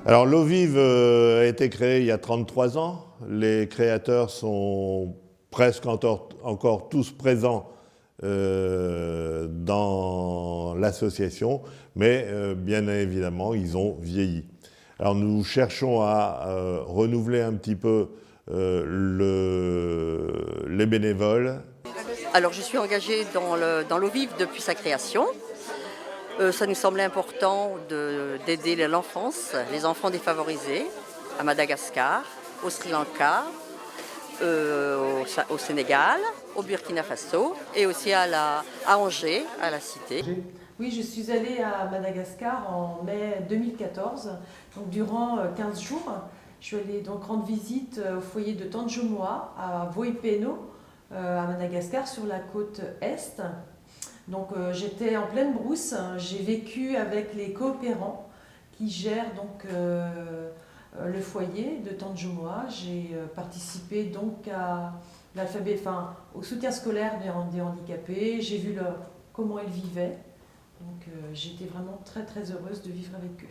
Alors l'eau vive a été créée il y a 33 ans. Les créateurs sont presque encore tous présents dans l'association, mais bien évidemment, ils ont vieilli. Alors nous cherchons à renouveler un petit peu les bénévoles. Alors je suis engagée dans l'eau vive depuis sa création. Ça nous semblait important d'aider l'enfance, les enfants défavorisés, à Madagascar, au Sri Lanka, au Sénégal, au Burkina Faso et aussi à Angers, à la Cité. Oui, je suis allée à Madagascar en mai 2014, donc durant 15 jours. Je suis allée donc rendre visite au foyer de Tanjomoa à Voipeno, à Madagascar, sur la côte est. Donc j'étais en pleine brousse, j'ai vécu avec les coopérants qui gèrent donc le foyer de Tanjomoa. J'ai participé donc à au soutien scolaire des handicapés. J'ai vu comment ils vivaient. Donc j'étais vraiment très très heureuse de vivre avec eux.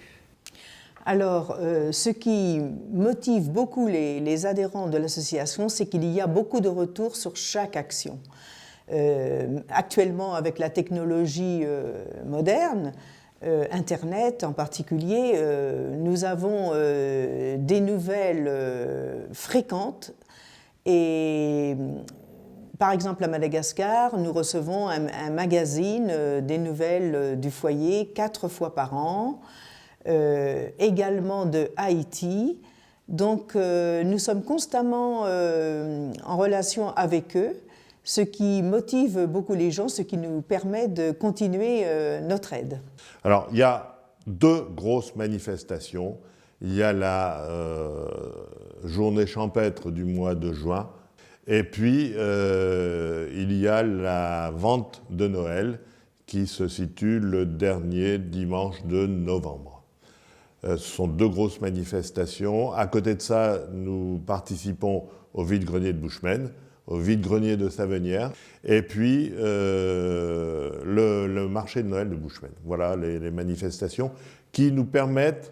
Alors, ce qui motive beaucoup les adhérents de l'association, c'est qu'il y a beaucoup de retours sur chaque action. Actuellement, avec la technologie moderne, Internet en particulier, nous avons des nouvelles fréquentes. Et par exemple, à Madagascar, nous recevons un magazine des nouvelles du foyer 4 fois par an, également de Haïti. Donc, nous sommes constamment en relation avec eux, ce qui motive beaucoup les gens, ce qui nous permet de continuer notre aide. Alors, il y a 2 grosses manifestations. Il y a la journée champêtre du mois de juin, et puis il y a la vente de Noël qui se situe le dernier dimanche de novembre. Ce sont 2 grosses manifestations. À côté de ça, nous participons au vide-grenier de Bushman, au vide-grenier de Savenière, et puis le marché de Noël de Bushman. Voilà les manifestations qui nous permettent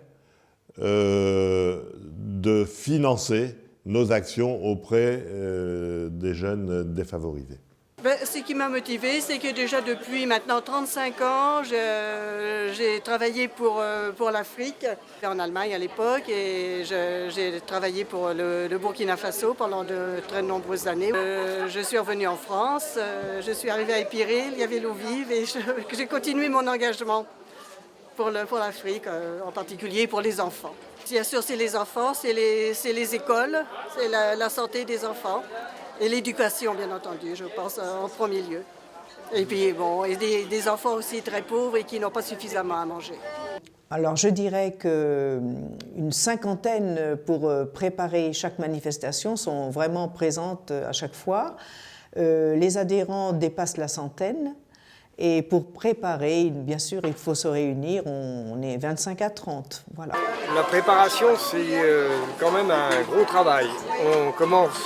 de financer nos actions auprès des jeunes défavorisés. Ce qui m'a motivée, c'est que déjà depuis maintenant 35 ans, j'ai travaillé pour l'Afrique, en Allemagne à l'époque, et j'ai travaillé pour le Burkina Faso pendant de très nombreuses années. Je suis revenue en France, je suis arrivée à Épiré, il y avait l'eau vive, et j'ai continué mon engagement pour l'Afrique, en particulier pour les enfants. Bien sûr, c'est les enfants, c'est les écoles, c'est la santé des enfants. Et l'éducation, bien entendu, je pense, en premier lieu. Et puis, bon, et des enfants aussi très pauvres et qui n'ont pas suffisamment à manger. Alors, je dirais qu'une cinquantaine pour préparer chaque manifestation sont vraiment présentes à chaque fois. Les adhérents dépassent la centaine. Et pour préparer, bien sûr, il faut se réunir, on est 25 à 30. Voilà. La préparation, c'est quand même un gros travail. On commence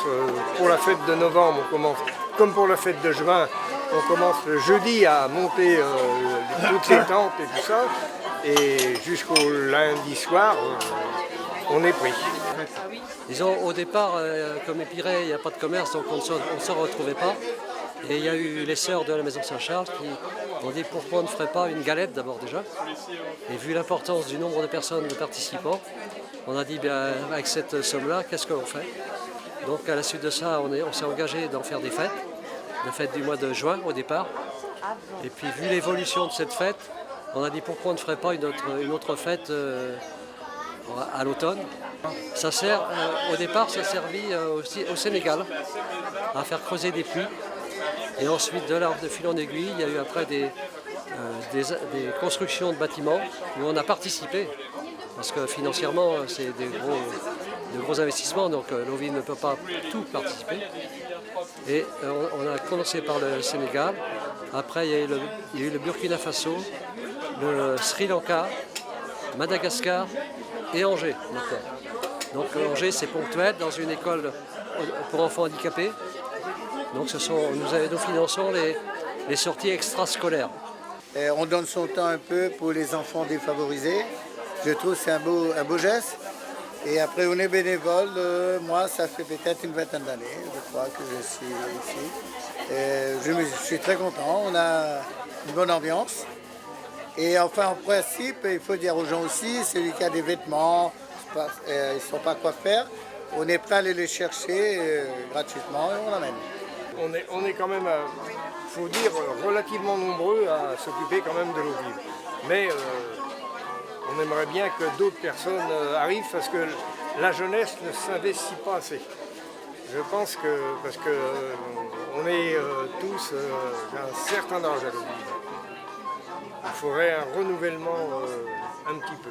pour la fête de novembre, on commence comme pour la fête de juin, on commence le jeudi à monter toutes les tentes et tout ça. Et jusqu'au lundi soir, on est pris. Disons, au départ, comme Épiré, il n'y a pas de commerce, donc on ne se retrouvait pas. Et il y a eu les sœurs de la Maison Saint-Charles qui ont dit pourquoi on ne ferait pas une galette d'abord déjà. Et vu l'importance du nombre de personnes, de participants, on a dit bien, avec cette somme-là, qu'est-ce que l'on fait? Donc à la suite de ça, on s'est engagé d'en faire des fêtes du mois de juin au départ. Et puis vu l'évolution de cette fête, on a dit pourquoi on ne ferait pas une autre fête à l'automne. Ça sert, au départ, ça a servi aussi au Sénégal à faire creuser des puits. Et ensuite, de fil en aiguille, il y a eu après des constructions de bâtiments où on a participé. Parce que financièrement, c'est de gros investissements, donc l'OVI ne peut pas tout participer. Et on a commencé par le Sénégal. Après, il y a eu le Burkina Faso, le Sri Lanka, Madagascar et Angers. Donc Angers, c'est ponctuel dans une école pour enfants handicapés. Donc nous finançons les sorties extrascolaires. On donne son temps un peu pour les enfants défavorisés. Je trouve que c'est un beau geste. Et après, on est bénévole. Moi, ça fait peut-être une vingtaine d'années, je crois, que je suis ici. Je suis très content. On a une bonne ambiance. Et enfin, en principe, il faut dire aux gens aussi, celui qui a des vêtements, ils ne savent pas quoi faire, on est prêt à aller les chercher gratuitement et on l'amène. On est quand même, faut dire, relativement nombreux à s'occuper quand même de l'eau vive. Mais on aimerait bien que d'autres personnes arrivent parce que la jeunesse ne s'investit pas assez. Je pense que, parce qu'on est tous d'un certain âge à l'eau vive. Il faudrait un renouvellement un petit peu.